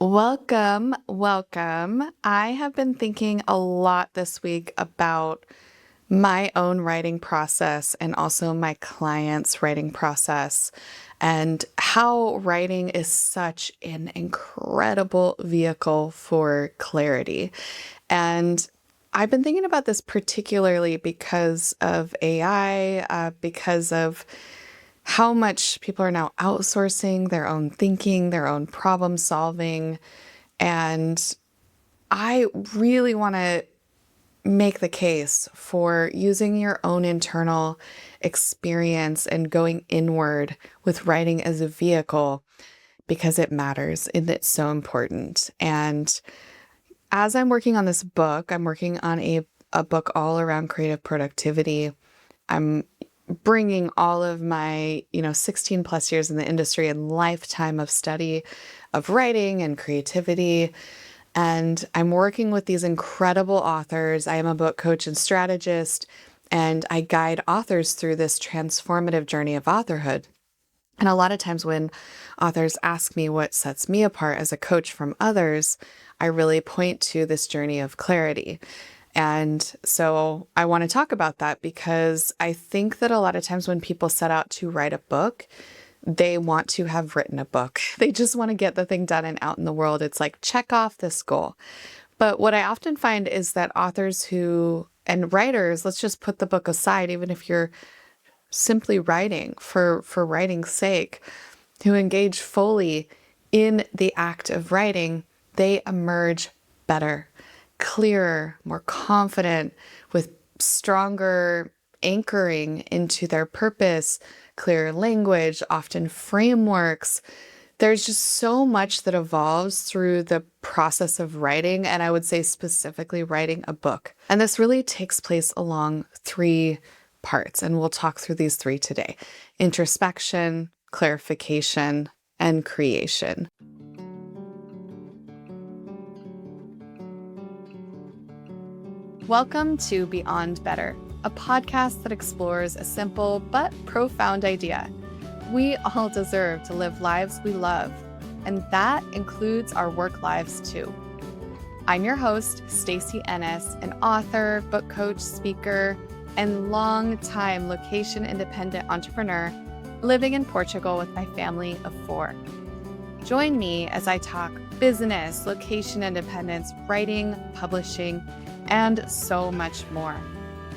Welcome, welcome. I have been thinking a lot this week about my own writing process and also my clients' writing process, and how writing is such an incredible vehicle for clarity. And I've been thinking about this particularly because of AI, because of how much people are now outsourcing their own thinking, their own problem solving. And I really want to make the case for using your own internal experience and going inward with writing as a vehicle because it matters and it's so important. And as I'm working on this book, I'm working on a book all around creative productivity. I'm bringing all of my, 16 plus years in the industry and lifetime of study of writing and creativity. And I'm working with these incredible authors. I am a book coach and strategist, and I guide authors through this transformative journey of authorhood. And a lot of times when authors ask me what sets me apart as a coach from others, I really point to this journey of clarity. And so I want to talk about that because I think that a lot of times when people set out to write a book, they want to have written a book. They just want to get the thing done and out in the world. It's like, check off this goal. But what I often find is that authors and writers, let's just put the book aside, even if you're simply writing for writing's sake, who engage fully in the act of writing, they emerge better, clearer, more confident, with stronger anchoring into their purpose, clearer language, often frameworks. There's just so much that evolves through the process of writing, and I would say specifically writing a book. And this really takes place along three parts, and we'll talk through these three today: introspection, clarification, and creation. Welcome to Beyond Better, a podcast that explores a simple but profound idea. We all deserve to live lives we love, and that includes our work lives too. I'm your host, Stacey Ennis, an author, book coach, speaker, and long-time location-independent entrepreneur living in Portugal with my family of 4. Join me as I talk business, location independence, writing, publishing, and so much more,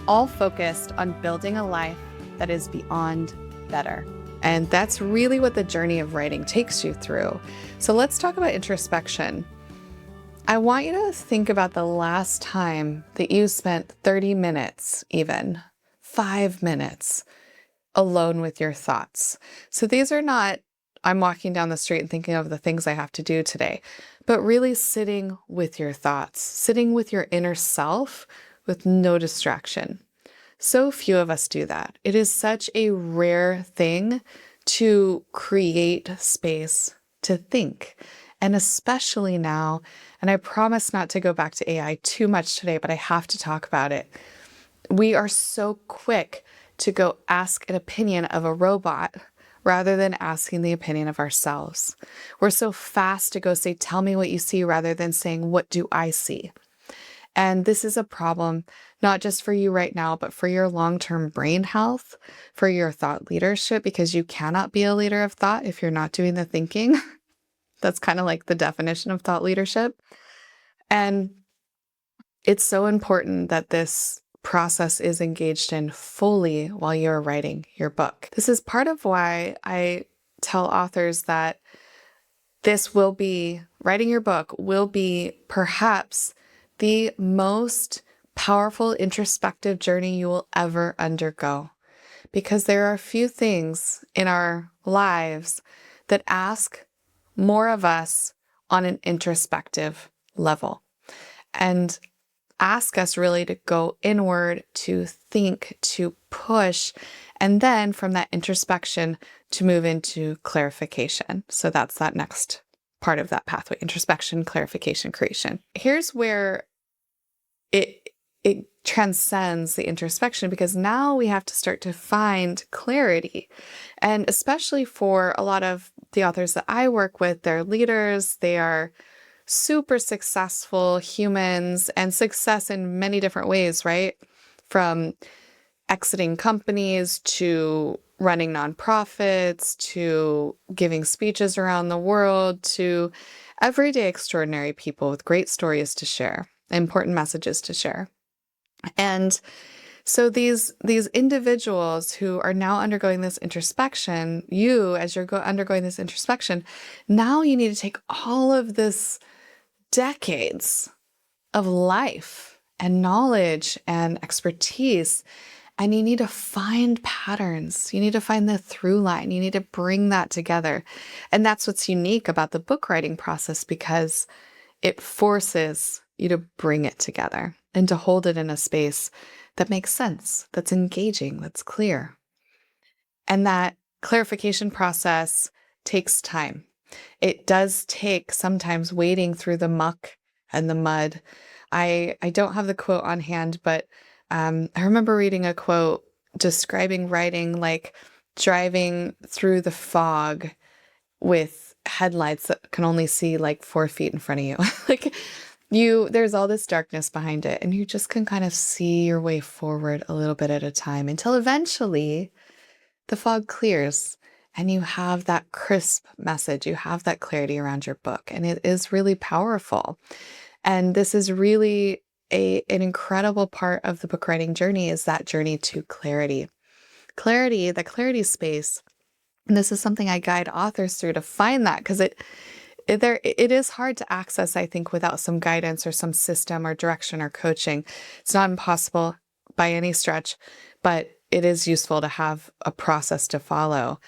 all focused on building a life that is beyond better. And that's really what the journey of writing takes you through. So let's talk about introspection. I want you to think about the last time that you spent 30 minutes, even 5 minutes, alone with your thoughts. So these are not, I'm walking down the street and thinking of the things I have to do today, but really sitting with your thoughts, sitting with your inner self with no distraction. So few of us do that. It is such a rare thing to create space to think. And especially now, and I promise not to go back to AI too much today, but I have to talk about it. We are so quick to go ask an opinion of a robot rather than asking the opinion of ourselves. We're so fast to go say, tell me what you see, rather than saying, what do I see? And this is a problem, not just for you right now, but for your long-term brain health, for your thought leadership, because you cannot be a leader of thought if you're not doing the thinking. That's kind of like the definition of thought leadership. And it's so important that this process is engaged in fully while you're writing your book. This is part of why I tell authors that writing your book will be perhaps the most powerful introspective journey you will ever undergo. Because there are a few things in our lives that ask more of us on an introspective level, and ask us really to go inward, to think, to push, and then from that introspection to move into clarification. So that's that next part of that pathway: introspection, clarification, creation. Here's where it transcends the introspection because now we have to start to find clarity. And especially for a lot of the authors that I work with, they're leaders, they are super successful humans, and success in many different ways, right? From exiting companies to running nonprofits to giving speeches around the world to everyday extraordinary people with great stories to share, important messages to share. And so these individuals who are now undergoing this introspection, you as you're undergoing this introspection, now you need to take all of this decades of life and knowledge and expertise, and you need to find patterns. You need to find the through line. You need to bring that together. And that's what's unique about the book writing process, because it forces you to bring it together and to hold it in a space that makes sense, that's engaging, that's clear. And that clarification process takes time. It does take sometimes wading through the muck and the mud. I don't have the quote on hand, but I remember reading a quote describing writing like driving through the fog with headlights that can only see like 4 feet in front of you. Like there's all this darkness behind it, and you just can kind of see your way forward a little bit at a time until eventually the fog clears and you have that crisp message. You have that clarity around your book, and it is really powerful. And this is really an incredible part of the book writing journey, is that journey to clarity. Clarity, the clarity space. And this is something I guide authors through to find that, because it is hard to access, I think, without some guidance or some system or direction or coaching. It's not impossible by any stretch, but it is useful to have a process to follow.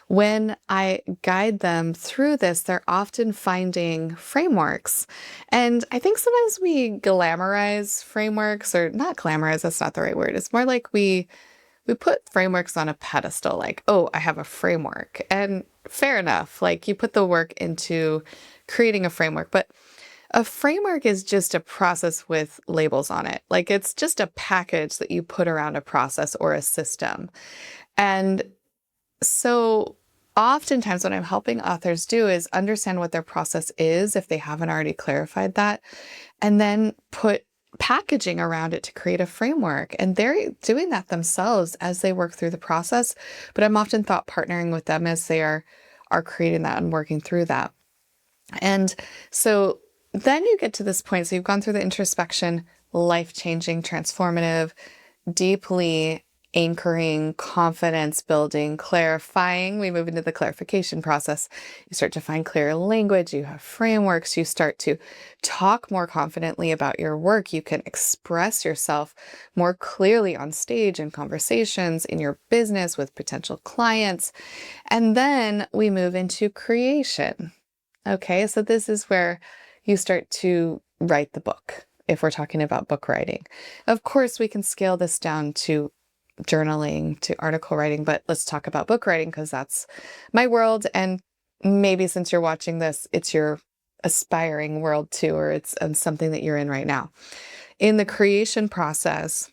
When I guide them through this, they're often finding frameworks. And I think sometimes we glamorize frameworks, or not glamorize, that's not the right word. It's more like we put frameworks on a pedestal, like, oh, I have a framework. And fair enough, like you put the work into creating a framework, but a framework is just a process with labels on it. Like it's just a package that you put around a process or a system. And so oftentimes what I'm helping authors do is understand what their process is, if they haven't already clarified that, and then put packaging around it to create a framework. And they're doing that themselves as they work through the process. But I'm often thought partnering with them as they are creating that and working through that. And so then you get to this point. So you've gone through the introspection, life-changing, transformative, deeply anchoring, confidence building, clarifying. We move into the clarification process. You start to find clearer language. You have frameworks. You start to talk more confidently about your work. You can express yourself more clearly on stage in conversations, in your business, with potential clients. And then we move into creation. Okay, so this is where you start to write the book, if we're talking about book writing. Of course, we can scale this down to journaling, to article writing, but let's talk about book writing because that's my world. And maybe since you're watching this, it's your aspiring world too, or it's something that you're in right now. In the creation process,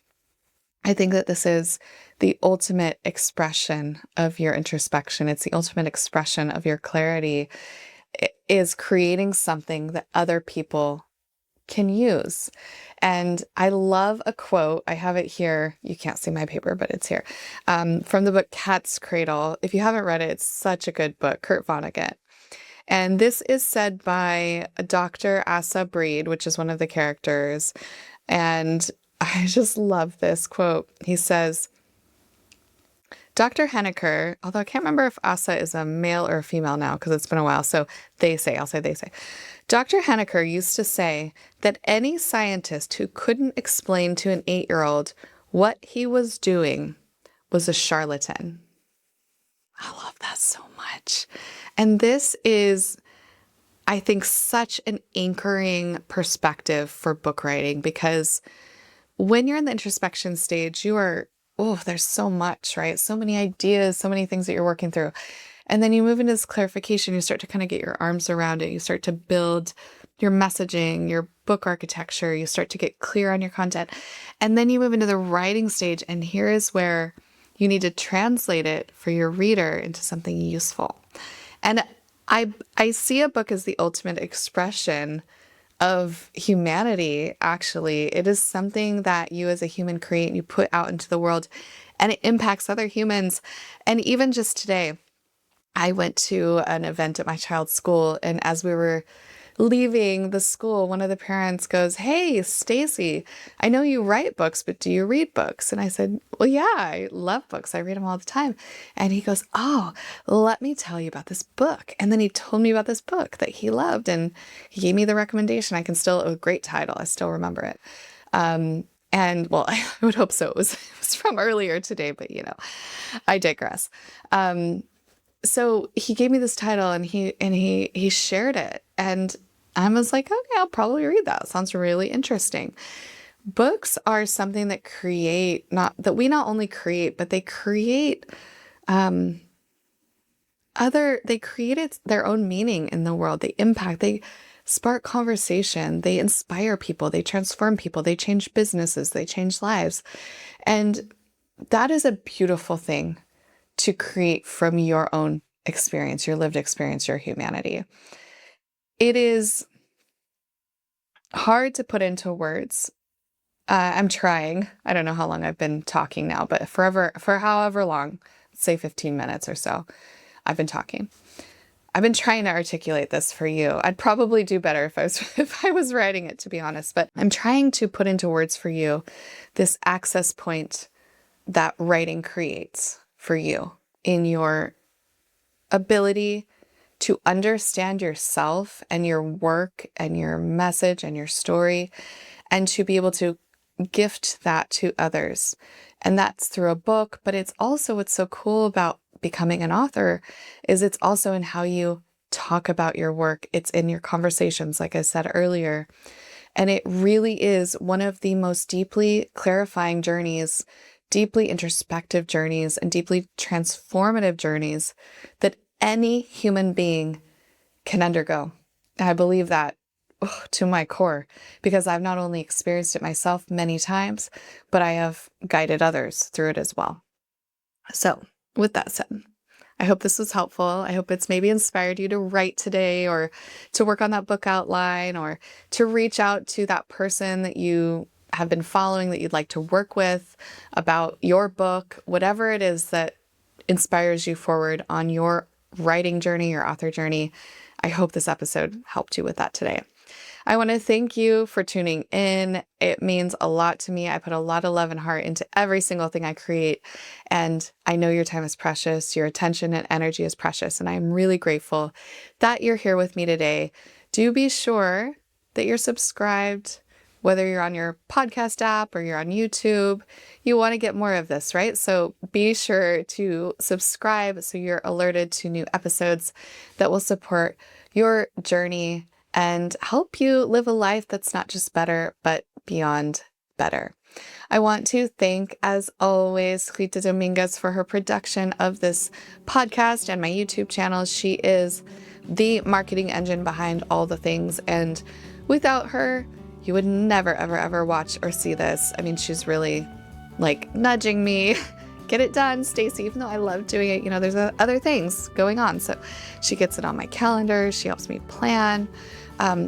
I think that this is the ultimate expression of your introspection. It's the ultimate expression of your clarity. It is creating something that other people can use. And I love a quote. I have it here. You can't see my paper, but it's here. From the book Cat's Cradle. If you haven't read it, it's such a good book, Kurt Vonnegut. And this is said by Dr. Asa Breed, which is one of the characters. And I just love this quote. He says, Dr. Henniker, although I can't remember if Asa is a male or a female now because it's been a while, so I'll say they say. Dr. Henniker used to say that any scientist who couldn't explain to an 8-year-old what he was doing was a charlatan. I love that so much. And this is, I think, such an anchoring perspective for book writing, because when you're in the introspection stage, there's so much, right? So many ideas, so many things that you're working through. And then you move into this clarification, you start to kind of get your arms around it. You start to build your messaging, your book architecture. You start to get clear on your content. And then you move into the writing stage. And here is where you need to translate it for your reader into something useful. And I see a book as the ultimate expression of humanity, actually. It is something that you as a human create and you put out into the world, and it impacts other humans. And even just today, I went to an event at my child's school, and as we were leaving the school, one of the parents goes, "Hey, Stacy, I know you write books, but do you read books?" And I said, "Well, yeah, I love books. I read them all the time." And he goes, "Oh, let me tell you about this book." And then he told me about this book that he loved, and he gave me the recommendation. A great title. I still remember it. And well, I would hope so. It was from earlier today, but I digress. So he gave me this title, and he shared it, and I was like, okay, I'll probably read that. Sounds really interesting. Books are something that we not only create, but they create they created their own meaning in the world. They impact, they spark conversation, they inspire people, they transform people, they change businesses, they change lives. And that is a beautiful thing to create from your own experience, your lived experience, your humanity. It is hard to put into words. I'm trying. I don't know how long I've been talking now, but for however long, say 15 minutes or so, I've been talking. I've been trying to articulate this for you. I'd probably do better if I was writing it, to be honest, but I'm trying to put into words for you this access point that writing creates for you in your ability to understand yourself and your work and your message and your story, and to be able to gift that to others. And that's through a book, but it's also what's so cool about becoming an author is it's also in how you talk about your work. It's in your conversations, like I said earlier. And it really is one of the most deeply clarifying journeys, deeply introspective journeys, and deeply transformative journeys that any human being can undergo. And I believe that to my core, because I've not only experienced it myself many times, but I have guided others through it as well. So with that said, I hope this was helpful. I hope it's maybe inspired you to write today, or to work on that book outline, or to reach out to that person that you have been following that you'd like to work with about your book, whatever it is that inspires you forward on your writing journey, your author journey. I hope this episode helped you with that today. I want to thank you for tuning in. It means a lot to me. I put a lot of love and heart into every single thing I create. And I know your time is precious. Your attention and energy is precious. And I'm really grateful that you're here with me today. Do be sure that you're subscribed, whether you're on your podcast app or you're on YouTube. You want to get more of this, right? So be sure to subscribe so you're alerted to new episodes that will support your journey and help you live a life that's not just better, but beyond better. I want to thank, as always, Rita Dominguez for her production of this podcast and my YouTube channel. She is the marketing engine behind all the things. And without her, you would never, ever, ever watch or see this. I mean, she's really like nudging me. Get it done, Stacy, even though I love doing it. There's other things going on. So she gets it on my calendar. She helps me plan.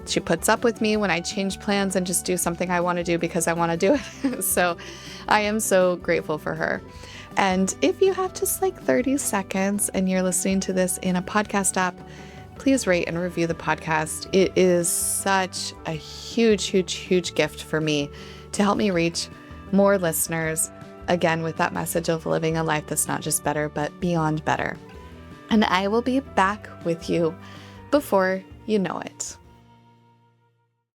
She puts up with me when I change plans and just do something I want to do because I want to do it. So I am so grateful for her. And if you have just like 30 seconds and you're listening to this in a podcast app, please rate and review the podcast. It is such a huge, huge, huge gift for me to help me reach more listeners, again, with that message of living a life that's not just better, but beyond better. And I will be back with you before you know it.